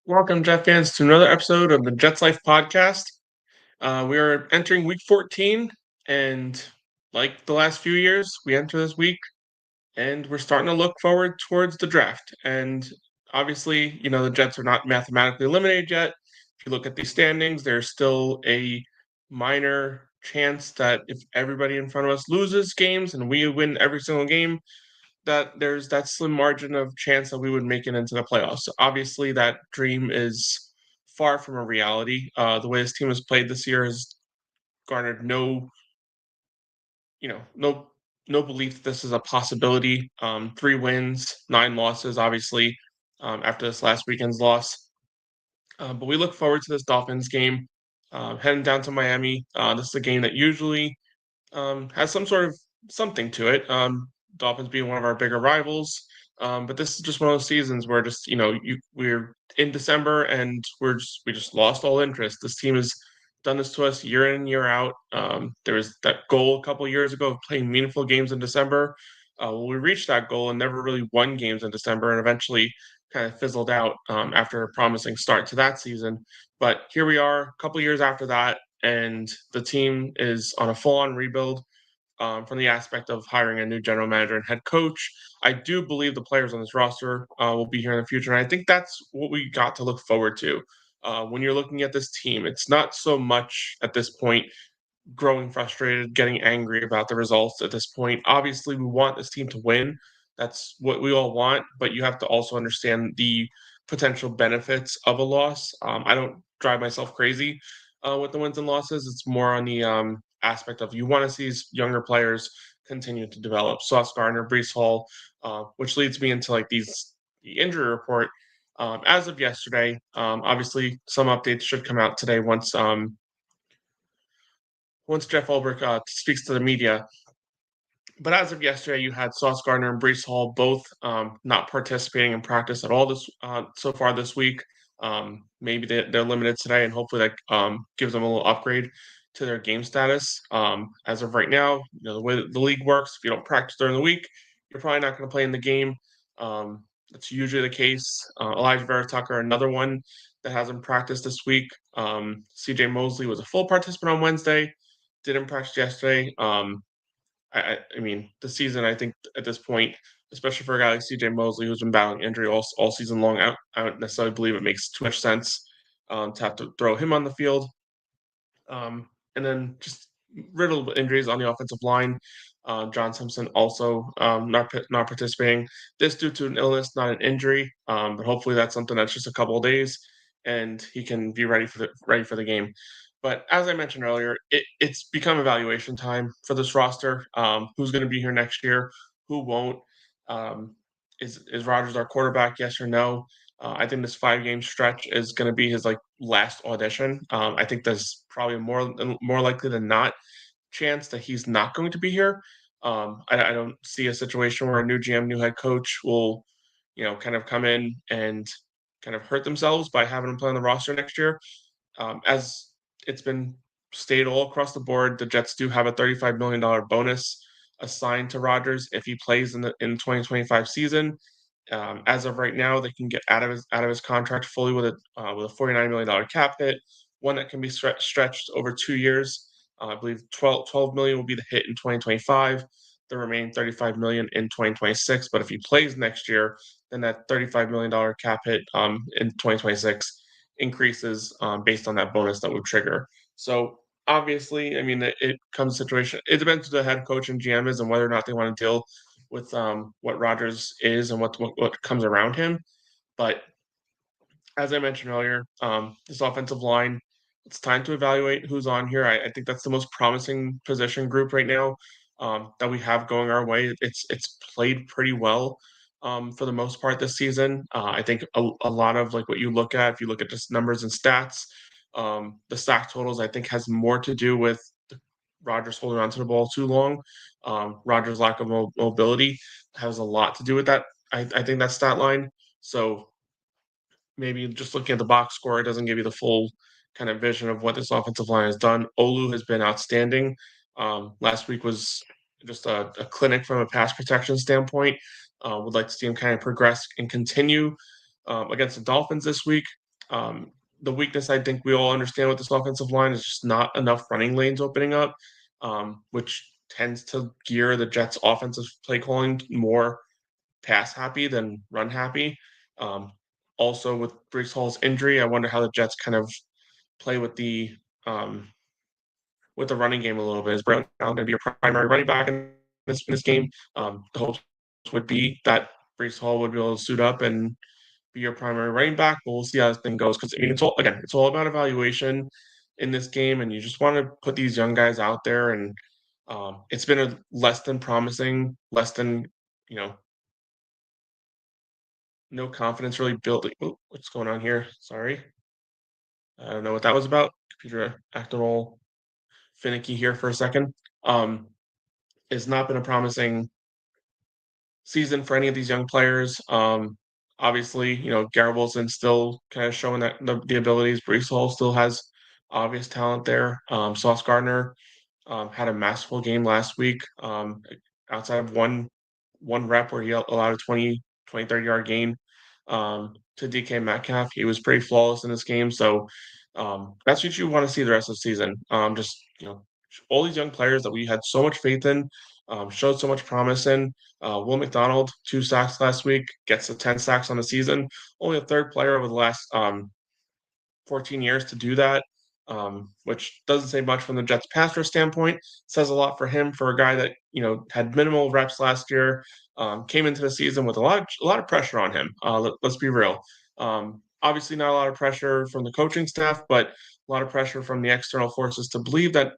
Welcome, Jet fans, to another episode of the Jets Life podcast. We are entering week 14, and like the last few years, we enter this week and we're starting to look forward towards the draft. And obviously, the Jets are not mathematically eliminated yet. If you look at these standings, there's still a minor chance that if everybody in front of us loses games and we win every single game, that there's that slim margin of chance that we would make it into the playoffs. Obviously, that dream is far from a reality. The way this team has played this year has garnered no, no belief that this is a possibility. 3 wins, 9 losses, obviously, after this last weekend's loss. But we look forward to this Dolphins game, heading down to Miami. This is a game that usually has some sort of something to it. Dolphins being one of our bigger rivals, but this is just one of those seasons where just we're in December and we just lost all interest. This team has done this to us year in and year out. There was that goal a couple years ago of playing meaningful games in December. We reached that goal and never really won games in December, and eventually kind of fizzled out after a promising start to that season. But here we are, a couple years after that, and the team is on a full-on rebuild from the aspect of hiring a new general manager and head coach. I do believe the players on this roster will be here in the future, and I think that's what we got to look forward to. When you're looking at this team, it's not so much at this point growing frustrated, getting angry about the results at this point. Obviously, we want this team to win. That's what we all want, but you have to also understand the potential benefits of a loss. I don't drive myself crazy with the wins and losses. It's more on the aspect of you want to see these younger players continue to develop. Sauce Gardner, Brees Hall, which leads me into the injury report. As of yesterday, obviously some updates should come out today once Jeff Ulbrich speaks to the media. But as of yesterday, you had Sauce Gardner and Brees Hall both not participating in practice at all this so far this week. Maybe they're limited today, and hopefully that gives them a little upgrade to their game status. As of right now, the way that the league works, if you don't practice during the week, you're probably not going to play in the game. That's usually the case. Elijah Vera Tucker, another one that hasn't practiced this week. CJ Mosley was a full participant on Wednesday, didn't practice yesterday. I mean, the season, I think at this point, especially for a guy like CJ Mosley, who's been battling injury all season long, I don't necessarily believe it makes too much sense to have to throw him on the field. And then just riddled with injuries on the offensive line. John Simpson also not participating. This due to an illness, not an injury. But hopefully that's something that's just a couple of days, and he can be ready for the game. But as I mentioned earlier, it's become evaluation time for this roster. Who's going to be here next year? Who won't? Is Rodgers our quarterback? Yes or no? I think this 5 game stretch is going to be his last audition. I think there's probably more likely than not chance that he's not going to be here. I don't see a situation where a new GM, new head coach will, kind of come in and kind of hurt themselves by having him play on the roster next year. As it's been stated all across the board, the Jets do have a $35 million bonus assigned to Rodgers if he plays in the 2025 season. As of right now, they can get out of his contract fully with a $49 million cap hit, one that can be stretched over 2 years. I believe 12 million will be the hit in 2025. The remaining 35 million in 2026. But if he plays next year, then that $35 million cap hit in 2026 increases based on that bonus that would trigger. So obviously, I mean, it comes to situation. It depends who the head coach and GM is and whether or not they want to deal with what Rodgers is and what comes around him. But as I mentioned earlier, this offensive line, it's time to evaluate who's on here. I think that's the most promising position group right now that we have going our way. It's played pretty well for the most part this season. I think a lot of what you look at, if you look at just numbers and stats, the sack totals I think has more to do with Rodgers holding onto the ball too long. Rodgers' lack of mobility has a lot to do with that. I think that stat line. So maybe just looking at the box score, it doesn't give you the full kind of vision of what this offensive line has done. Olu has been outstanding. Last week was just a clinic from a pass protection standpoint. Would like to see him kind of progress and continue against the Dolphins this week. Um, the weakness I think we all understand with this offensive line is just not enough running lanes opening up, which tends to gear the Jets' offensive play calling more pass happy than run happy. Um, Also, with Brees Hall's injury, I wonder how the Jets kind of play um, with the running game a little bit. Is Brown going to be your primary running back in this game? The hopes would be that Brees Hall would be able to suit up and be your primary running back, but we'll see how this thing goes. Because I mean, it's all about evaluation in this game, and you just want to put these young guys out there. And it's been a less than promising, less than you know, no confidence really building. Oh, what's going on here? Sorry, I don't know what that was about. Computer acting all finicky here for a second. Um, it's not been a promising season for any of these young players. Obviously, Garrett Wilson still kind of showing that the abilities. Brees Hall still has obvious talent there. Sauce Gardner had a masterful game last week. Outside of one rep where he allowed a 30-yard gain to DK Metcalf, he was pretty flawless in this game. So that's what you want to see the rest of the season. Just all these young players that we had so much faith in, showed so much promise in. Will McDonald, 2 sacks last week, gets to 10 sacks on the season. Only a third player over the last 14 years to do that, which doesn't say much from the Jets pass rush standpoint. Says a lot for him, for a guy that had minimal reps last year, came into the season with a lot of pressure on him. Let's be real. Obviously, not a lot of pressure from the coaching staff, but a lot of pressure from the external forces to believe that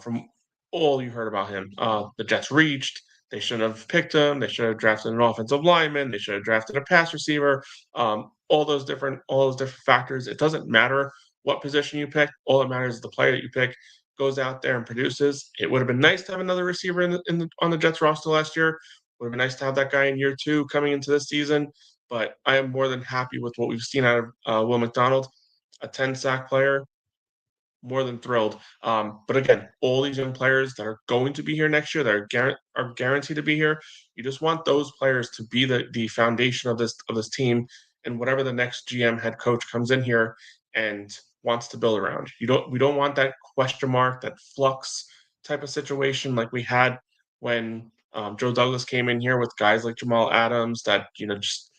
from all you heard about him, the Jets reached. They should have picked him. They should have drafted an offensive lineman. They should have drafted a pass receiver. All those different factors. It doesn't matter what position you pick. All that matters is the player that you pick goes out there and produces. It would have been nice to have another receiver on the Jets roster last year. Would have been nice to have that guy in year 2 coming into this season. But I am more than happy with what we've seen out of Will McDonald, a 10-sack player, more than thrilled. But again, all these young players that are going to be here next year, that are guaranteed to be here, you just want those players to be the foundation of this team, and whatever the next GM head coach comes in here and wants to build around. We don't want that question mark, that flux type of situation like we had when Joe Douglas came in here with guys like Jamal Adams that just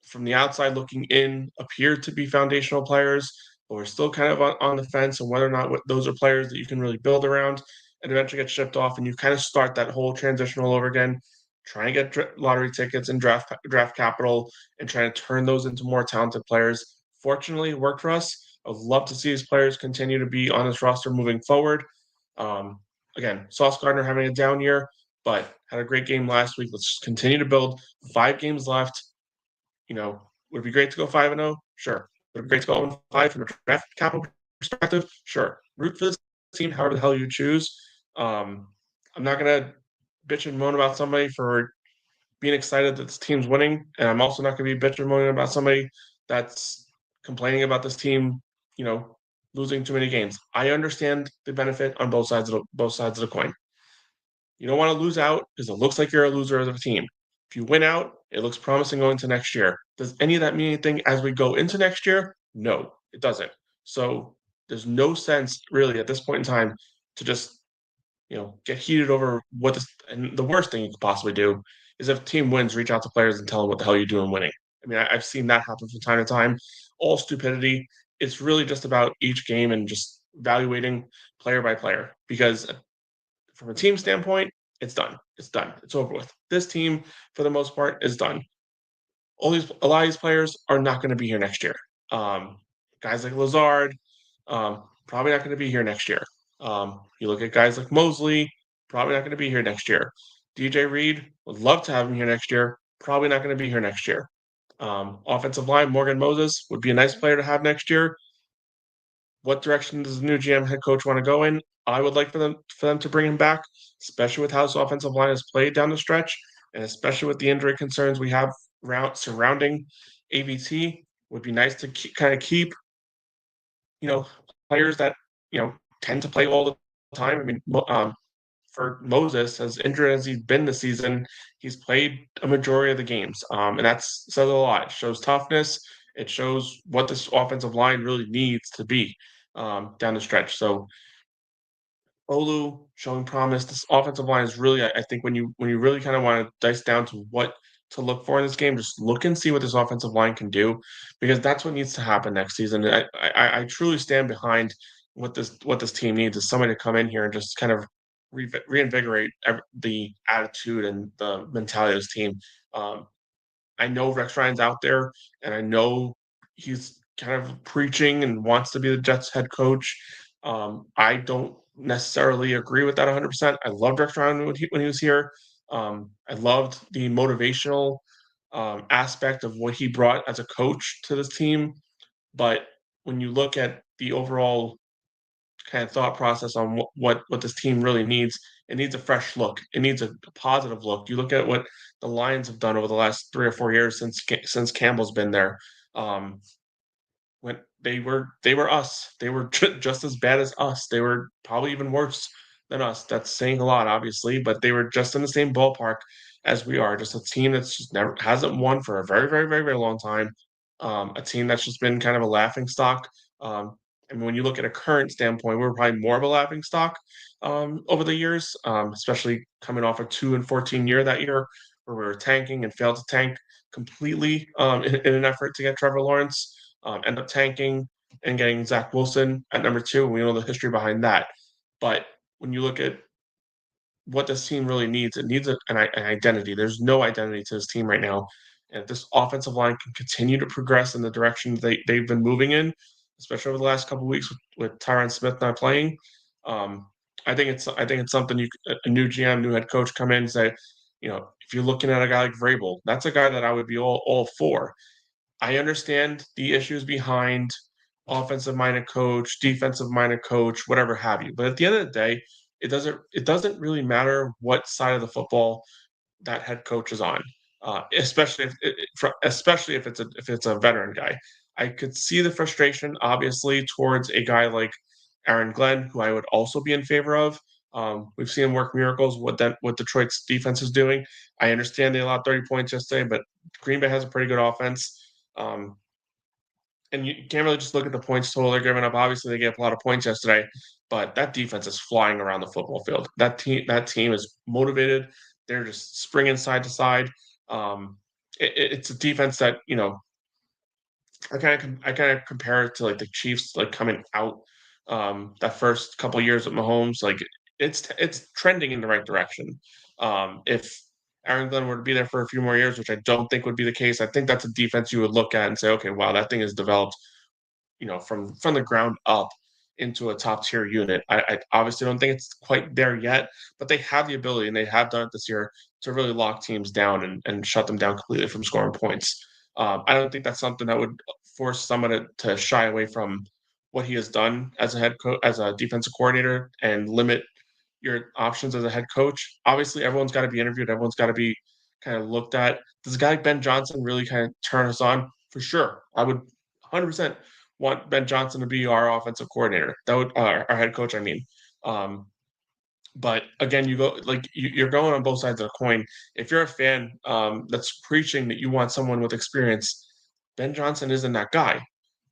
from the outside looking in appeared to be foundational players, but we're still kind of on the fence on whether or not those are players that you can really build around and eventually get shipped off. And you kind of start that whole transition all over again, trying to get lottery tickets and draft capital and trying to turn those into more talented players. Fortunately, it worked for us. I would love to see these players continue to be on this roster moving forward. Um, Again, Sauce Gardner having a down year, but had a great game last week. Let's just continue to build. 5 games left. Would it be great to go 5-0? Sure. Would it be great to go 0-5 from a draft capital perspective? Sure. Root for this team, however the hell you choose. I'm not gonna bitch and moan about somebody for being excited that this team's winning, and I'm also not gonna be bitching and moaning about somebody that's complaining about this team, you know, losing too many games. I understand the benefit on both sides of the coin. You don't want to lose out because it looks like you're a loser as a team. If you win out, it looks promising going into next year. Does any of that mean anything as we go into next year? No, it doesn't. So there's no sense really at this point in time to just get heated over what this. And the worst thing you could possibly do is if a team wins, reach out to players and tell them what the hell you're doing winning. I mean, I've seen that happen from time to time. All stupidity. It's really just about each game and just evaluating player by player because from a team standpoint, it's done. It's done. It's over with. This team, for the most part, is done. A lot of these players are not going to be here next year. Guys like Lazard, probably not going to be here next year. You look at guys like Mosley, probably not going to be here next year. DJ Reed, would love to have him here next year. Probably not going to be here next year. Offensive line, Morgan Moses would be a nice player to have next year. What direction does the new GM head coach want to go in? I would like for them to bring him back, especially with how this offensive line has played down the stretch, and especially with the injury concerns we have surrounding AVT. Would be nice to kind of keep, you know, players that tend to play all the time. I mean, for Moses, as injured as he's been this season, he's played a majority of the games, and that says a lot. It shows toughness. It shows what this offensive line really needs to be down the stretch. So Olu showing promise. This offensive line is really, I think, when you really kind of want to dice down to what to look for in this game, just look and see what this offensive line can do, because that's what needs to happen next season. I truly stand behind what this team needs is somebody to come in here and just kind of reinvigorate the attitude and the mentality of this team. Um, I know Rex Ryan's out there, and I know he's kind of preaching and wants to be the Jets head coach. I don't necessarily agree with that 100%. I loved Rex Ryan when he was here. I loved the motivational aspect of what he brought as a coach to this team. But when you look at the overall kind of thought process on what this team really needs. It needs a fresh look. It needs a positive look. You look at what the Lions have done over the last 3 or 4 years since Campbell's been there. Um, when they were us. They were just as bad as us. They were probably even worse than us. That's saying a lot, obviously, but they were just in the same ballpark as we are. Just a team that's just never hasn't won for a very, very, very, very long time. A team that's just been kind of a laughing stock. And when you look at a current standpoint, we're probably more of a laughing stock over the years, especially coming off a 2-14 year that year where we were tanking and failed to tank completely in an effort to get Trevor Lawrence, end up tanking and getting Zach Wilson at number two. We know the history behind that. But when you look at what this team really needs, it needs an identity. There's no identity to this team right now. And if this offensive line can continue to progress in the direction they've been moving in, especially over the last couple of weeks with Tyron Smith not playing, um, I think it's something a new GM, new head coach come in and say, if you're looking at a guy like Vrabel, that's a guy that I would be all for. I understand the issues behind offensive minded coach, defensive minded coach, whatever have you. But at the end of the day, it doesn't really matter what side of the football that head coach is on, especially if it's a veteran guy. I could see the frustration, obviously, towards a guy like Aaron Glenn, who I would also be in favor of. We've seen him work miracles. What Detroit's defense is doing. I understand they allowed 30 points yesterday, but Green Bay has a pretty good offense. Um, and you can't really just look at the points total they're giving up. Obviously, they gave up a lot of points yesterday, but that defense is flying around the football field. That team is motivated. They're just springing side to side. It's a defense that I kind of compare it to like the Chiefs, like coming out that first couple years with Mahomes. Like it's trending in the right direction. If Aaron Glenn were to be there for a few more years, which I don't think would be the case, I think that's a defense you would look at and say, okay, wow, that thing has developed, from the ground up into a top tier unit. I obviously don't think it's quite there yet, but they have the ability and they have done it this year to really lock teams down and shut them down completely from scoring points. I don't think that's something that would force someone to shy away from what he has done as a head coach, as a defensive coordinator, and limit your options as a head coach. Obviously, everyone's got to be interviewed. Everyone's got to be kind of looked at. Does a guy like Ben Johnson really kind of turn us on? For sure, I would 100% want Ben Johnson to be our offensive coordinator. That would our head coach. I mean, um, but again, you're going on both sides of the coin. If you're a fan that's preaching that you want someone with experience, Ben Johnson isn't that guy.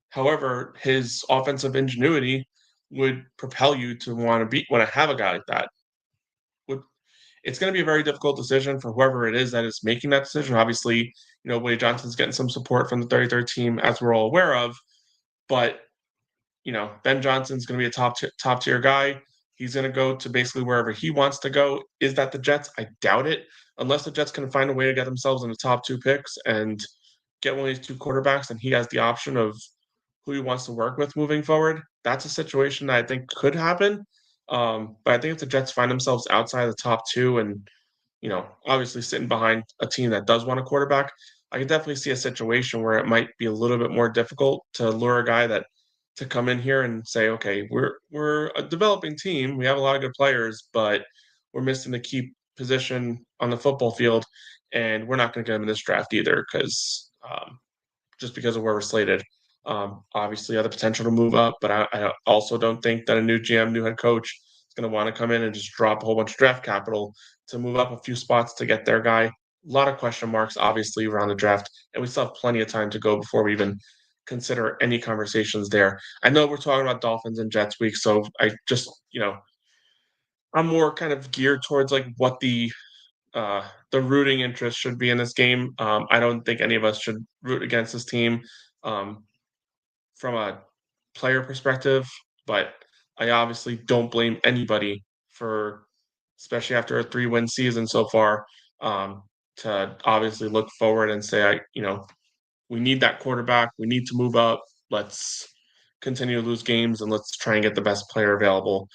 However, his offensive ingenuity would propel you to want to have a guy like that. Would It's going to be a very difficult decision for whoever it is that is making that decision. Obviously, Wade Johnson's getting some support from the 33rd team, as we're all aware of. But Ben Johnson's going to be a top tier guy. He's going to go to basically wherever he wants to go. Is that the Jets? I doubt it, unless the Jets can find a way to get themselves in the top two picks and get one of these two quarterbacks, and he has the option of who he wants to work with moving forward. That's a situation that I think could happen. But I think if the Jets find themselves outside the top two and obviously sitting behind a team that does want a quarterback, I can definitely see a situation where it might be a little bit more difficult to lure a guy that to come in here and say, okay, we're a developing team. We have a lot of good players, but we're missing the key position on the football field, and we're not going to get him in this draft either because just because of where we're slated. Obviously, have the potential to move up, but I also don't think that a new GM, new head coach, is going to want to come in and just drop a whole bunch of draft capital to move up a few spots to get their guy. lot of question marks, obviously, around the draft, and we still have plenty of time to go before we even consider any conversations there. I know we're talking about Dolphins and Jets week, so I just, I'm more kind of geared towards like what the rooting interest should be in this game. I don't think any of us should root against this team um, from a player perspective, but I obviously don't blame anybody for, especially after a 3-win season so far, um, to obviously look forward and say, we need that quarterback. We need to move up. Let's continue to lose games and let's try and get the best player available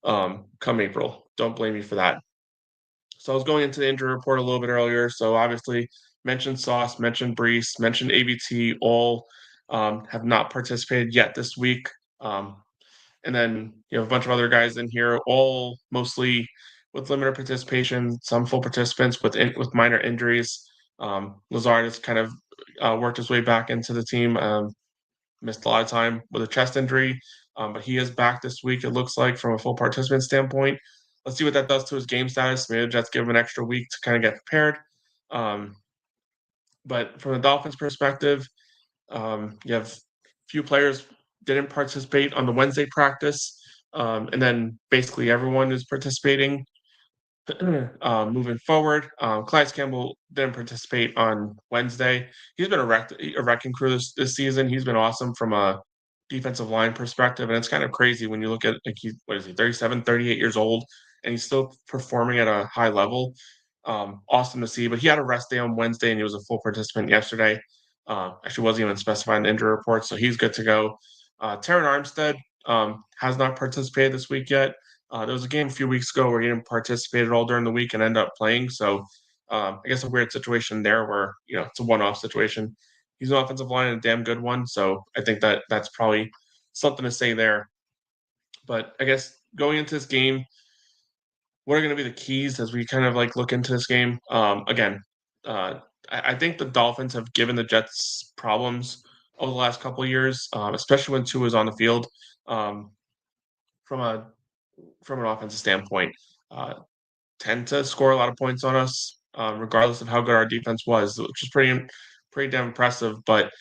come April. Don't blame me for that. So I was going into the injury report a little bit earlier. So obviously mentioned Sauce, mentioned Brees, mentioned ABT, all have not participated yet this week. Um, and then you have a bunch of other guys in here, all mostly with limited participation, some full participants with minor injuries. Lazard has kind of worked his way back into the team. Missed a lot of time with a chest injury, but he is back this week, it looks like, from a full participant standpoint. Let's see what that does to his game status. Maybe the Jets give him an extra week to kind of get prepared. Um, but from the Dolphins' perspective, you have a few players didn't participate on the Wednesday practice, and then basically everyone is participating moving forward. Calais Campbell didn't participate on Wednesday. He's been a wrecking crew this season. He's been awesome from a defensive line perspective. And it's kind of crazy when you look at, like, what is he, 37, 38 years old, and he's still performing at a high level. Awesome to see. But he had a rest day on Wednesday, and he was a full participant yesterday. Actually, wasn't even specified in the injury report, so he's good to go. Terran Armstead has not participated this week yet. There was a game a few weeks ago where he didn't participate at all during the week and ended up playing. So I guess a weird situation there where, it's a one-off situation. He's an offensive line and a damn good one. So I think that's probably something to say there. But I guess going into this game, what are going to be the keys as we kind of like look into this game? Again, I think the Dolphins have given the Jets problems over the last couple of years, especially when Tua is on the field. Um, from a from an offensive standpoint, uh, tend to score a lot of points on us, regardless of how good our defense was, which is pretty damn impressive. But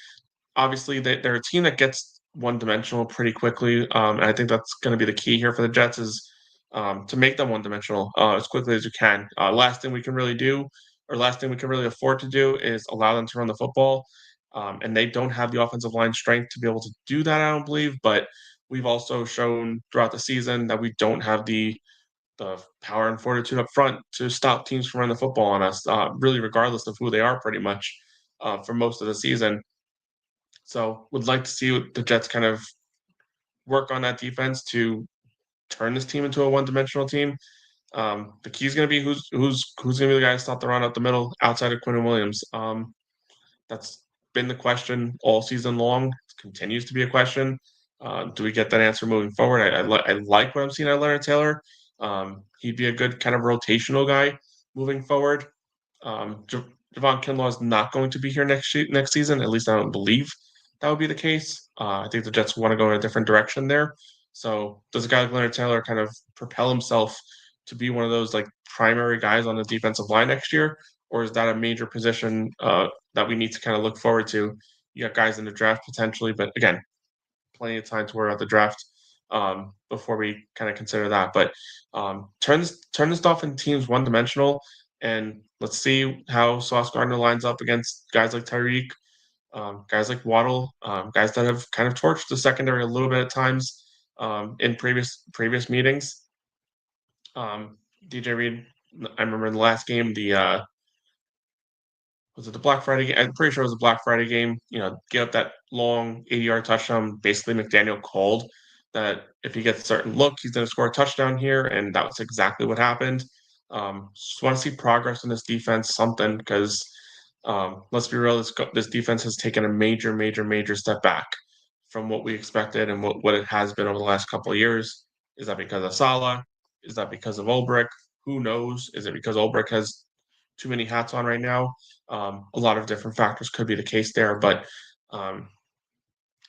obviously, they're a team that gets one dimensional pretty quickly, and I think that's going to be the key here for the Jets is to make them one dimensional as quickly as you can. Last thing we can really do, or last thing we can really afford to do, is allow them to run the football. And they don't have the offensive line strength to be able to do that, I don't believe. But we've also shown throughout the season that we don't have the power and fortitude up front to stop teams from running the football on us, really regardless of who they are, pretty much for most of the season. So, would like to see the Jets kind of work on that defense to turn this team into a one-dimensional team. The key is going to be who's going to be the guy to stop the run up the middle outside of Quinn Williams. That's been the question all season long. Continues to be a question. Do we get that answer moving forward? I like what I'm seeing out of Leonard Taylor. He'd be a good kind of rotational guy moving forward. Javon Kinlaw is not going to be here next season. At least I don't believe that would be the case. I think the Jets want to go in a different direction there. So does a guy like Leonard Taylor kind of propel himself to be one of those like primary guys on the defensive line next year, or is that a major position that we need to kind of look forward to? You got guys in the draft potentially, but again, plenty of time to worry about the draft before we kind of consider that. But turn this Dolphin teams one dimensional, and let's see how Sauce Gardner lines up against guys like Tyreek, guys like Waddle, guys that have kind of torched the secondary a little bit at times in previous meetings. DJ Reed, I remember in the last game, the was it the Black Friday game? I'm pretty sure it was a Black Friday game. Get up that long 80-yard touchdown. Basically, McDaniel called that if he gets a certain look, he's going to score a touchdown here, and that was exactly what happened. Just want to see progress in this defense, something, because let's be real, this defense has taken a major, major, major step back from what we expected and what it has been over the last couple of years. Is that because of Salah? Is that because of Ulbrich? Who knows? Is it because Ulbrich has too many hats on right now? A lot of different factors could be the case there, but um,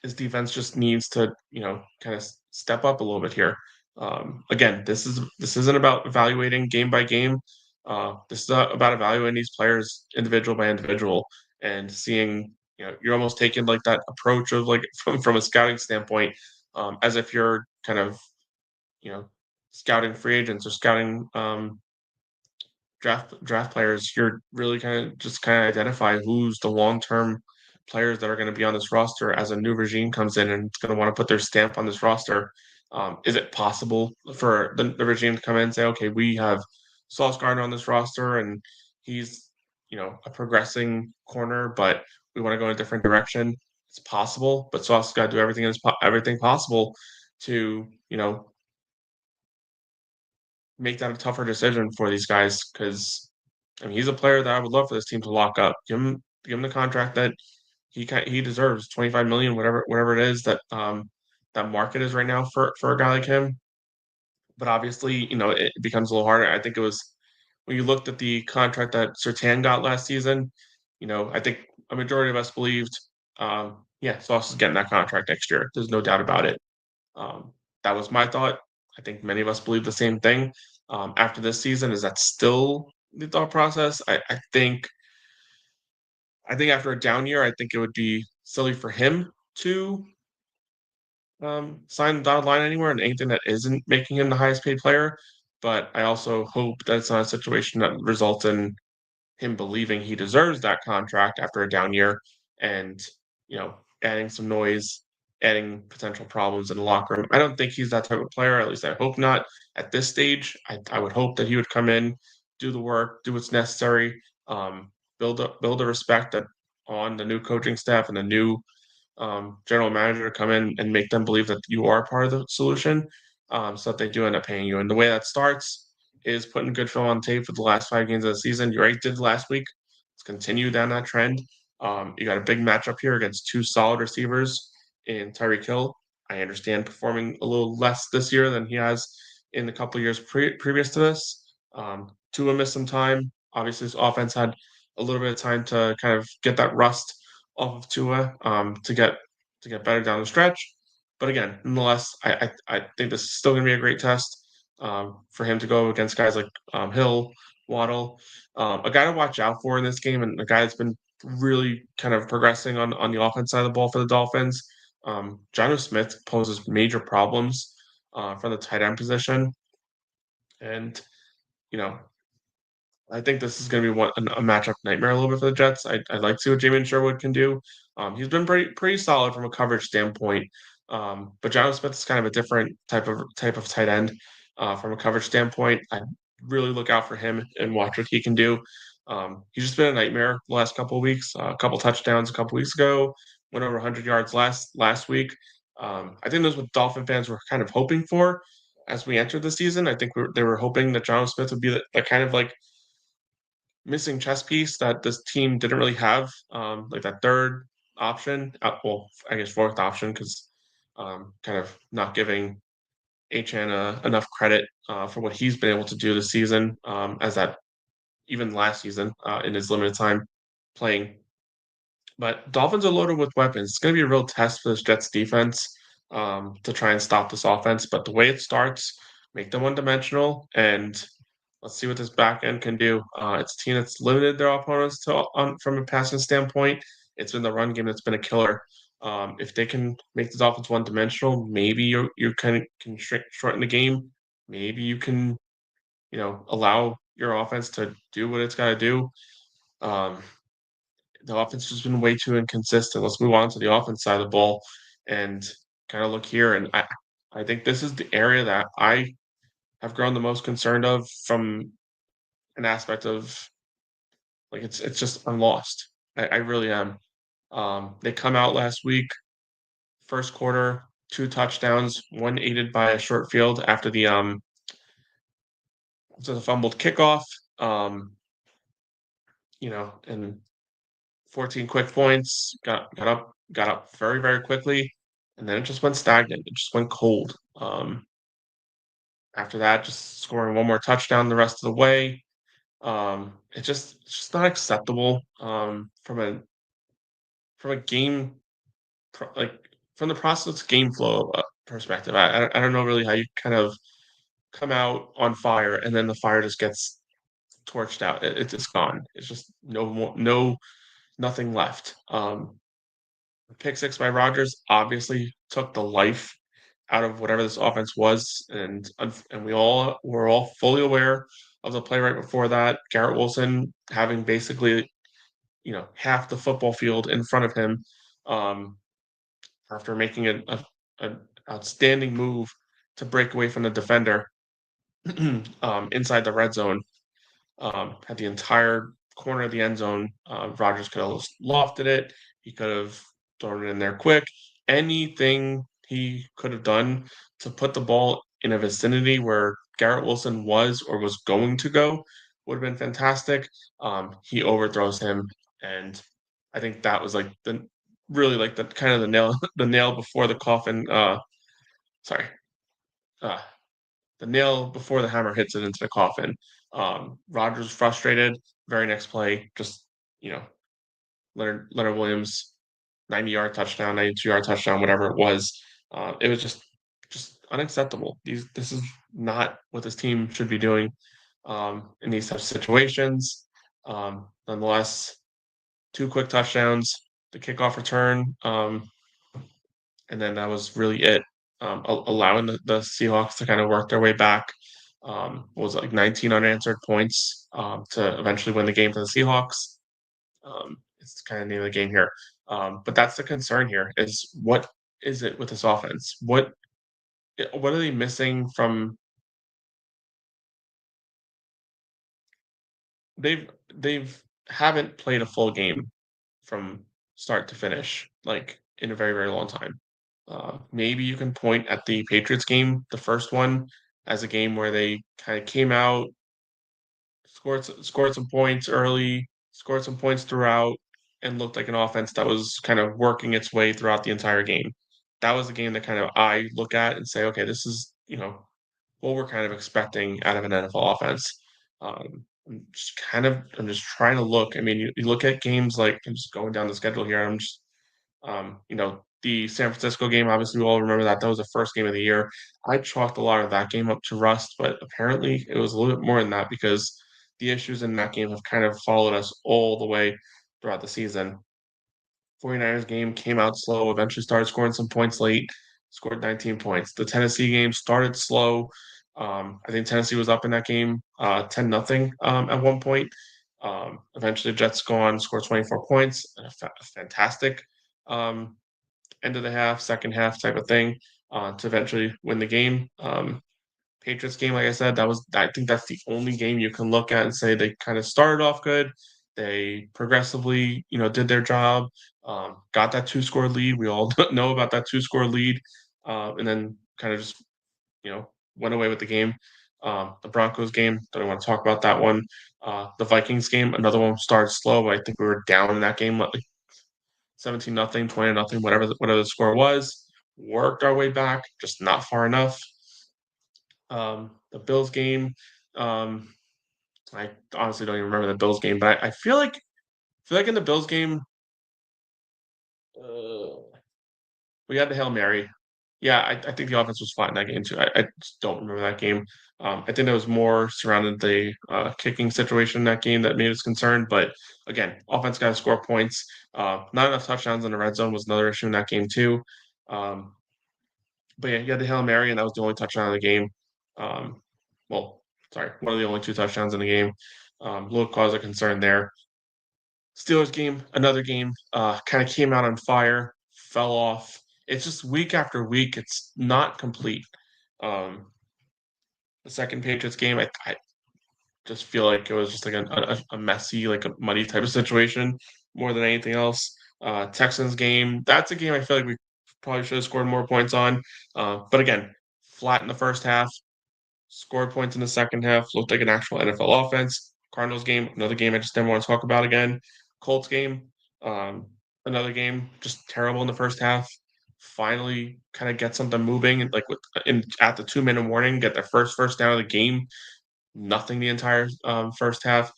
his defense just needs to, kind of step up a little bit here. Again, this isn't about evaluating game by game. This is about evaluating these players individual by individual and seeing, you're almost taking like that approach of like from a scouting standpoint, as if you're kind of, you know, scouting free agents or scouting draft players. You're really kind of identify who's the long term players that are going to be on this roster as a new regime comes in and it's going to want to put their stamp on this roster. Is it possible for the regime to come in and say, okay, we have Sauce Gardner on this roster and he's, a progressing corner, but we want to go in a different direction? It's possible, but Sauce has got to do everything possible to, make that a tougher decision for these guys because I mean he's a player that I would love for this team to lock up. Give him the contract that he deserves, 25 million, whatever it is that that market is right now for a guy like him. But obviously, it becomes a little harder. I think it was when you looked at the contract that Sertan got last season. I think a majority of us believed, yeah, Sauce is getting that contract next year. There's no doubt about it. Um, that was my thought. I think many of us believe the same thing. After this season, is that still the thought process? I think after a down year, I think it would be silly for him to sign the dotted line anywhere and anything that isn't making him the highest paid player. But I also hope that it's not a situation that results in him believing he deserves that contract after a down year and, adding some noise, adding potential problems in the locker room. I don't think he's that type of player. At least I hope not at this stage. I would hope that he would come in, do the work, do what's necessary, build a respect that on the new coaching staff and the new general manager to come in and make them believe that you are part of the solution, so that they do end up paying you. And the way that starts is putting good film on tape for the last 5 games of the season. You already did last week. Let's continue down that trend. You got a big matchup here against two solid receivers in Tyreek Hill. I understand performing a little less this year than he has in the couple of years previous to this. Tua missed some time. Obviously, his offense had a little bit of time to kind of get that rust off of Tua, to get better down the stretch. But again, nonetheless, I think this is still going to be a great test, for him to go against guys like Hill, Waddle, a guy to watch out for in this game, and a guy that's been really kind of progressing on the offense side of the ball for the Dolphins. Jonnu Smith poses major problems for the tight end position, and you know I think this is going to be a matchup nightmare a little bit for the Jets. I'd like to see what Jamin Sherwood can do. He's been pretty solid from a coverage standpoint, but John Smith is kind of a different type of tight end from a coverage standpoint. I really look out for him and watch what he can do. He's just been a nightmare the last couple of weeks. A couple touchdowns a couple weeks ago, went over 100 yards last week. I think that's what Dolphin fans were kind of hoping for as we entered the season. I think they were hoping that John Smith would be the kind of like missing chess piece that this team didn't really have, like that third option. Well, I guess fourth option because kind of not giving Achan enough credit for what he's been able to do this season, as that even last season in his limited time playing. But Dolphins are loaded with weapons. It's going to be a real test for this Jets defense, to try and stop this offense. But the way it starts, make them one dimensional, and let's see what this back end can do. It's a team that's limited their opponents from a passing standpoint. It's been the run game that's been a killer. If they can make the Dolphins one dimensional, maybe you kind of can shorten the game. Maybe you can, allow your offense to do what it's got to do. Um, the offense has been way too inconsistent. Let's move on to the offense side of the ball and kind of look here. And I think this is the area that I have grown the most concerned of from an aspect of like it's just I'm lost. I really am. They come out last week, first quarter, two touchdowns, one aided by a short field after the fumbled kickoff. Um, and 14 quick points, got up very, very quickly, and then it just went stagnant. It just went cold. After that, just scoring one more touchdown the rest of the way. It's just not acceptable, from a game like from the process game flow perspective. I don't know really how you kind of come out on fire and then the fire just gets torched out. It's just gone. It's just no more, no nothing left. Pick six by Rodgers obviously took the life out of whatever this offense was, and we all were all fully aware of the play right before that. Garrett Wilson having basically half the football field in front of him, um, after making an outstanding move to break away from the defender inside the red zone. Had the entire corner of the end zone. Rodgers could have lofted it. He could have thrown it in there quick. Anything he could have done to put the ball in a vicinity where Garrett Wilson was or was going to go would have been fantastic. He overthrows him, and I think that was like the really like the kind of the nail the nail before the coffin. Sorry, uh, the nail before the hammer hits it into the coffin. Rodgers frustrated. Very next play, just you know, Leonard Williams, 90-yard touchdown, 92-yard touchdown, whatever it was. It was just unacceptable. This is not what this team should be doing in these types of situations. Nonetheless, two quick touchdowns, the kickoff return, and then that was really it. Allowing the Seahawks to kind of work their way back. Was like 19 unanswered points to eventually win the game for the Seahawks. It's kind of the name of the game here. But that's the concern here is what is it with this offense? What are they missing from they've haven't played a full game from start to finish, like in a very, very long time. Maybe you can point at the Patriots game, the first one, as a game where they kind of came out, scored some points early, scored some points throughout, and looked like an offense that was kind of working its way throughout the entire game. That was the game that kind of I look at and say, okay, this is what we're kind of expecting out of an NFL offense. I'm just trying to look. I mean, you look at games like I'm just going down the schedule here. I'm just the San Francisco game, obviously, we all remember that. That was the first game of the year. I chalked a lot of that game up to rust, but apparently it was a little bit more than that because the issues in that game have kind of followed us all the way throughout the season. 49ers game came out slow, eventually started scoring some points late, scored 19 points. The Tennessee game started slow. I think Tennessee was up in that game 10-0 at one point. Eventually, the Jets go on, score 24 points. A fantastic um, end of the half, second half type of thing to eventually win the game. Patriots game, like I said, I think that's the only game you can look at and say they kind of started off good. They progressively, did their job, got that two-score lead. We all know about that two-score lead, and then kind of just, went away with the game. The Broncos game, don't want to talk about that one. The Vikings game, another one started slow, but I think we were down in that game, like 17-0, 20-0, whatever the score was. Worked our way back, just not far enough. The Bills game, um, I honestly don't even remember the Bills game, but I feel like in the Bills game, uh, we had the Hail Mary. Yeah, I think the offense was flat in that game too. I just don't remember that game. I think there was more surrounding the kicking situation in that game that made us concerned. But again, offense got to score points. Not enough touchdowns in the red zone was another issue in that game too. Um, but yeah, you had the Hail Mary, and that was the only touchdown of the game. Um, well, sorry, one of the only two touchdowns in the game. Little cause of concern there. Steelers game, another game, kind of came out on fire, fell off. It's just week after week, it's not complete. Um, the second Patriots game, I just feel like it was just like a messy, like a muddy type of situation more than anything else. Texans game, that's a game I feel like we probably should have scored more points on. But again, flat in the first half, scored points in the second half, looked like an actual NFL offense. Cardinals game, another game I just didn't want to talk about again. Colts game, um, another game, just terrible in the first half. Finally, kind of get something moving, like at the 2-minute warning, get their first down of the game. Nothing the entire first half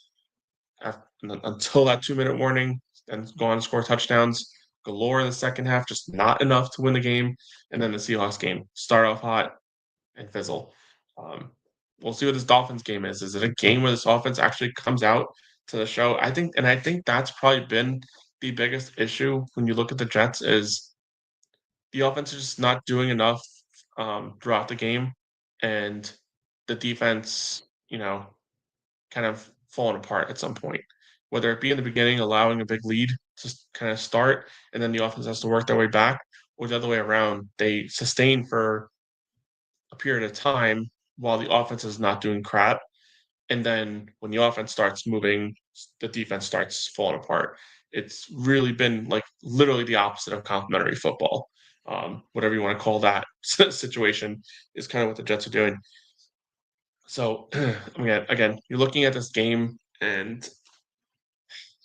until that 2-minute warning, and go on to score touchdowns galore in the second half, just not enough to win the game. And then the Seahawks game, start off hot and fizzle. Um, we'll see what this Dolphins game is. Is it a game where this offense actually comes out to the show? I think that's probably been the biggest issue when you look at the Jets is the offense is just not doing enough throughout the game, and the defense, kind of falling apart at some point. Whether it be in the beginning, allowing a big lead to kind of start, and then the offense has to work their way back, or the other way around. They sustain for a period of time while the offense is not doing crap. And then when the offense starts moving, the defense starts falling apart. It's really been like literally the opposite of complimentary football. Whatever you want to call that situation is kind of what the Jets are doing. So again, you're looking at this game, and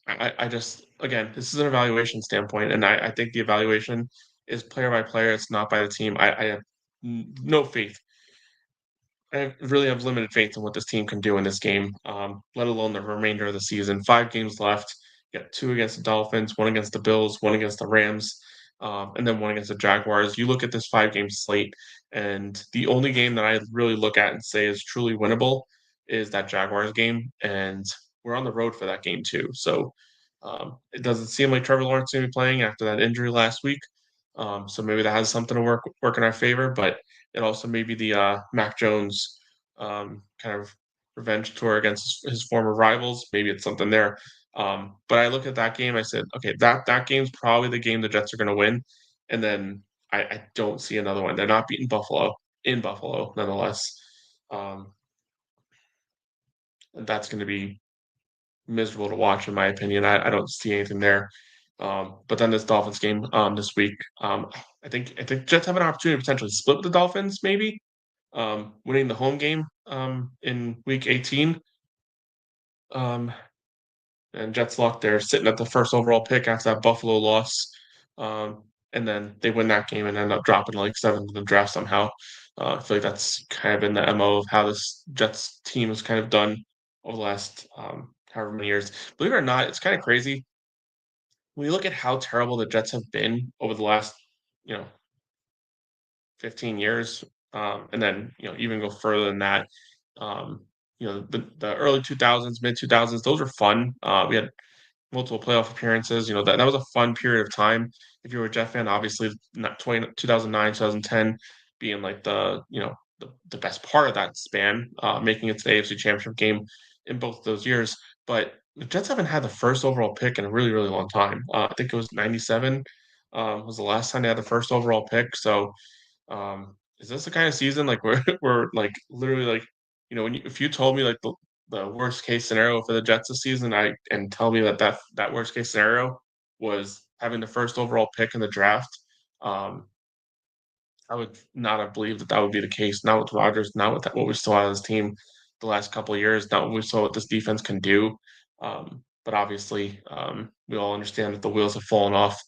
I just again, this is an evaluation standpoint, and I think the evaluation is player by player. It's not by the team. I have no faith. I really have limited faith in what this team can do in this game, let alone the remainder of the season. 5 games left. You got two against the Dolphins, one against the Bills, one against the Rams, and then one against the Jaguars. You look at this 5 game slate, and the only game that I really look at and say is truly winnable is that Jaguars game, and we're on the road for that game too. So it doesn't seem like Trevor Lawrence is going to be playing after that injury last week. So maybe that has something to work in our favor, but it also may be the Mac Jones kind of revenge tour against his former rivals. Maybe it's something there. But I look at that game. I said, okay, that game's probably the game the Jets are going to win, and then I don't see another one. They're not beating Buffalo in Buffalo, nonetheless. Um, and that's going to be miserable to watch, in my opinion. I don't see anything there. But then this Dolphins game this week, I think Jets have an opportunity to potentially split with the Dolphins, maybe winning the home game in week 18. Um, and Jets luck, they're sitting at the first overall pick after that Buffalo loss. And then they win that game and end up dropping like seventh in the draft somehow. I feel like that's kind of been the MO of how this Jets team has kind of done over the last however many years. Believe it or not, it's kind of crazy. When you look at how terrible the Jets have been over the last, you know, 15 years, and then even go further than that. Um, the early 2000s, mid 2000s, those were fun. We had multiple playoff appearances. That was a fun period of time. If you were a Jet fan, obviously not 2009, 2010 being like the best part of that span, making it to the AFC Championship game in both those years. But the Jets haven't had the first overall pick in a really, really long time. I think it was 97 was the last time they had the first overall pick. So is this the kind of season like we're like literally like if you told me like the worst case scenario for the Jets this season, and tell me that worst case scenario was having the first overall pick in the draft, um, I would not have believed that would be the case. Not with Rodgers, not with what we saw out of his team the last couple of years, not what we saw what this defense can do. But obviously, we all understand that the wheels have fallen off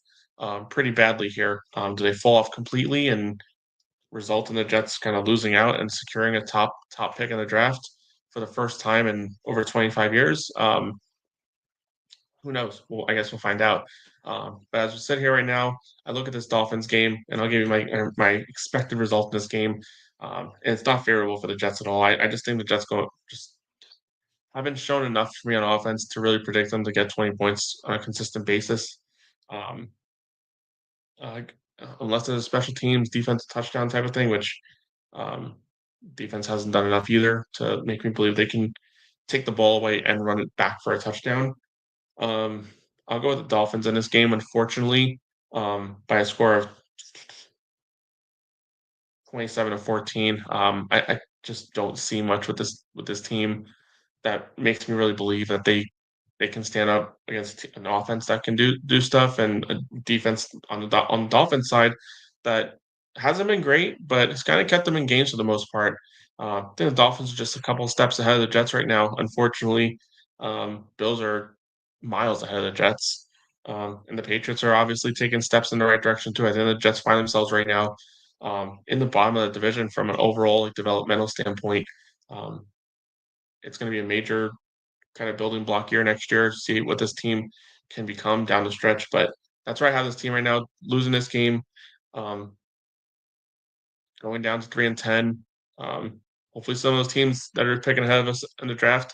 pretty badly here. Do they fall off completely and result in the Jets kind of losing out and securing a top pick in the draft for the first time in over 25 years? Who knows? Well, I guess we'll find out. But as we sit here right now, I look at this Dolphins game, and I'll give you my expected result in this game. And it's not favorable for the Jets at all. I just think the Jets just haven't shown enough for me on offense to really predict them to get 20 points on a consistent basis. Um, uh, unless it's a special teams defense touchdown type of thing, which um, defense hasn't done enough either to make me believe they can take the ball away and run it back for a touchdown. Um, I'll go with the Dolphins in this game, unfortunately, by a score of 27-14. I just don't see much with this team that makes me really believe that they can stand up against an offense that can do stuff, and a defense on the Dolphins side that hasn't been great, but it's kind of kept them in games for the most part. I think the Dolphins are just a couple steps ahead of the Jets right now. Unfortunately, Bills are miles ahead of the Jets, and the Patriots are obviously taking steps in the right direction too. I think the Jets find themselves right now in the bottom of the division from an overall developmental standpoint. Um, it's going to be a major kind of building block year next year to see what this team can become down the stretch. But that's where I have this team right now, losing this game, um, going down to 3-10. hopefully some of those teams that are picking ahead of us in the draft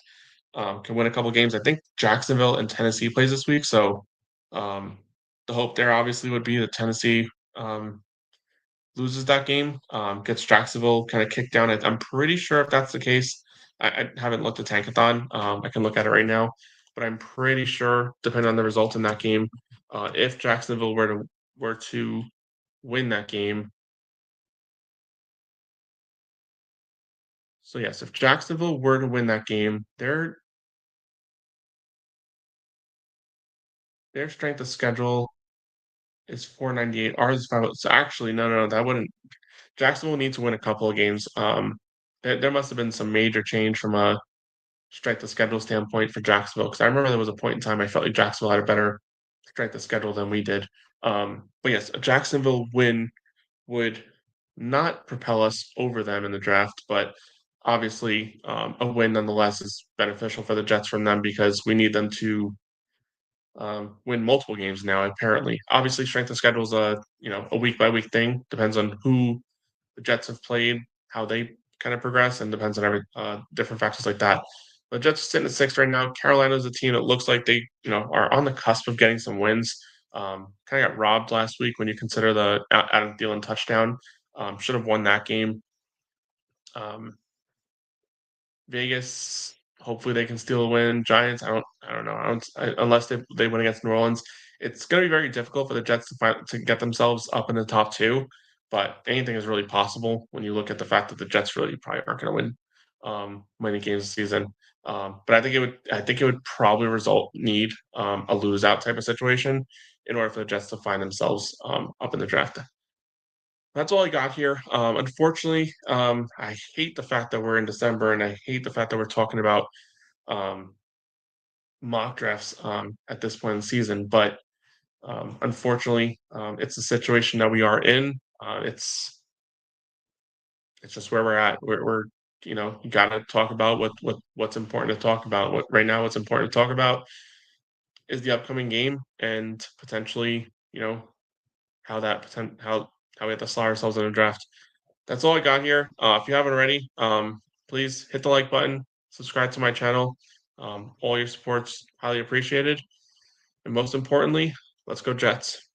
can win a couple games. I think Jacksonville and Tennessee plays this week, so um, the hope there obviously would be that Tennessee loses that game, gets Jacksonville kind of kicked down. I'm pretty sure if that's the case, I haven't looked at Tankathon. I can look at it right now, but I'm pretty sure, depending on the result in that game, if Jacksonville were to win that game. So yes, if Jacksonville were to win that game, their strength of schedule is 498. Ours is 5. So actually, no, that wouldn't. Jacksonville needs to win a couple of games. There must have been some major change from a strength of schedule standpoint for Jacksonville, because I remember there was a point in time I felt like Jacksonville had a better strength of schedule than we did. But yes, a Jacksonville win would not propel us over them in the draft, but obviously a win nonetheless is beneficial for the Jets from them because we need them to win multiple games now. Apparently, obviously, strength of schedule is a week by week thing. Depends on who the Jets have played, how they kind of progress, and depends on every different factors like that. The Jets are sitting at 6 right now. Carolina is a team that looks like they are on the cusp of getting some wins. Kind of got robbed last week when you consider the Adam Thielen touchdown. Should have won that game. Um, Vegas, hopefully they can steal a win. Giants, I don't know. Unless they win against New Orleans, it's going to be very difficult for the Jets to get themselves up in the top two. But anything is really possible when you look at the fact that the Jets really probably aren't going to win many games this season. But I think it would probably need a lose out type of situation in order for the Jets to find themselves up in the draft. That's all I got here. Unfortunately, I hate the fact that we're in December, and I hate the fact that we're talking about um, mock drafts at this point in the season. But unfortunately, it's a situation that we are in. It's just where we're at. We're you got to talk about what's important to talk about. What right now, what's important to talk about is the upcoming game and potentially how that how we have to slot ourselves in a draft. That's all I got here. If you haven't already, please hit the like button, subscribe to my channel. All your support's highly appreciated. And most importantly, let's go Jets.